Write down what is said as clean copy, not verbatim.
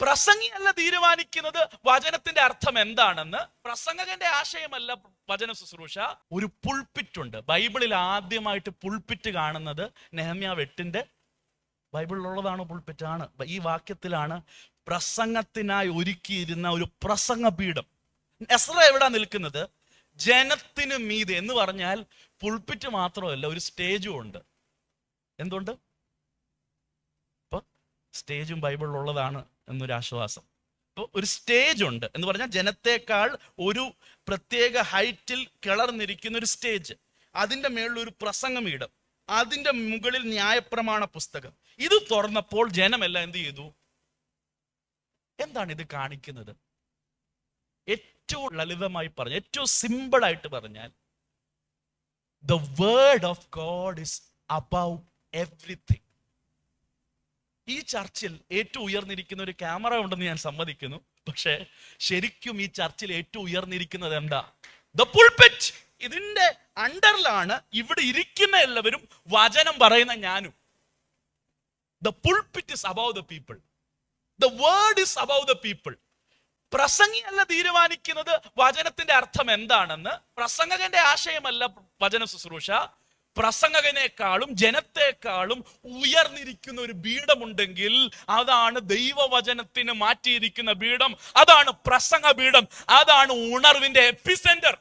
പ്രസംഗിയല്ല തീരുമാനിക്കുന്നത് വചനത്തിന്റെ അർത്ഥം എന്താണെന്ന്. പ്രസംഗകന്റെ ആശയമല്ല വചന ശുശ്രൂഷ. ഒരു പുൾപിറ്റ് ഉണ്ട്. ബൈബിളിൽ ആദ്യമായിട്ട് പുൾപിറ്റ് കാണുന്നത് നെഹമ്യാവ് 8 ബൈബിളിലുള്ളതാണ്. പുൾപിറ്റ് ആണ്. ഈ വാക്യത്തിലാണ് പ്രസംഗത്തിനായി ഒരുക്കിയിരുന്ന ഒരു പ്രസംഗപീഠം. എസ്ര എവിടാ നിൽക്കുന്നത്? ജനത്തിന് മീതെ എന്ന് പറഞ്ഞാൽ പുൾപിറ്റ് മാത്രമല്ല, ഒരു സ്റ്റേജും ഉണ്ട്. എന്തുകൊണ്ട്? ഇപ്പൊ സ്റ്റേജും ബൈബിളിലുള്ളതാണ് എന്നൊരു ആശ്വാസം. ഇപ്പോൾ ഒരു സ്റ്റേജ് ഉണ്ട് എന്ന് പറഞ്ഞാൽ ജനത്തെക്കാൾ ഒരു പ്രത്യേക ഹൈറ്റിൽ കിളർന്നിരിക്കുന്ന ഒരു സ്റ്റേജ്, അതിൻ്റെ മേളിൽ ഒരു പ്രസംഗപീഠം, അതിൻ്റെ മുകളിൽ ന്യായപ്രമാണ പുസ്തകം. ഇത് തുറന്നപ്പോൾ ജനമെല്ലാം എന്ത് ചെയ്തു? എന്താണ് ഇത് കാണിക്കുന്നത്? ഏറ്റവും ലളിതമായി പറഞ്ഞ, ഏറ്റവും സിമ്പിൾ ആയിട്ട് പറഞ്ഞാൽ, the word of God is above everything. ഈ ചർച്ചിൽ ഏറ്റവും ഉയർന്നിരിക്കുന്ന ഒരു ക്യാമറ ഉണ്ടെന്ന് ഞാൻ സമ്മതിക്കുന്നു. പക്ഷേ ശരിക്കും ഈ ചർച്ചിൽ ഏറ്റവും ഉയർന്നിരിക്കുന്നത് എന്താ? The pulpit. ഇതിന്റെ അണ്ടറിലാണ് ഇവിടെ ഇരിക്കുന്ന എല്ലാവരും, വചനം പറയുന്ന ഞാനും. The pulpit is above the people. The word is above the people. പ്രസംഗിയല്ല തീരുമാനിക്കുന്നത് വചനത്തിന്റെ അർത്ഥം എന്താണെന്ന്. പ്രസംഗകന്റെ ആശയമല്ല വചന ശുശ്രൂഷ. പ്രസംഗകനേക്കാളും ജനത്തെക്കാളും ഉയർന്നിരിക്കുന്ന ഒരു പീഠമുണ്ടെങ്കിൽ അതാണ് ദൈവവചനത്തിന് മാറ്റിയിരിക്കുന്ന പീഠം. അതാണ് പ്രസംഗ പീഠം. അതാണ് ഉണർവിന്റെ എപ്പിസെന്റർ.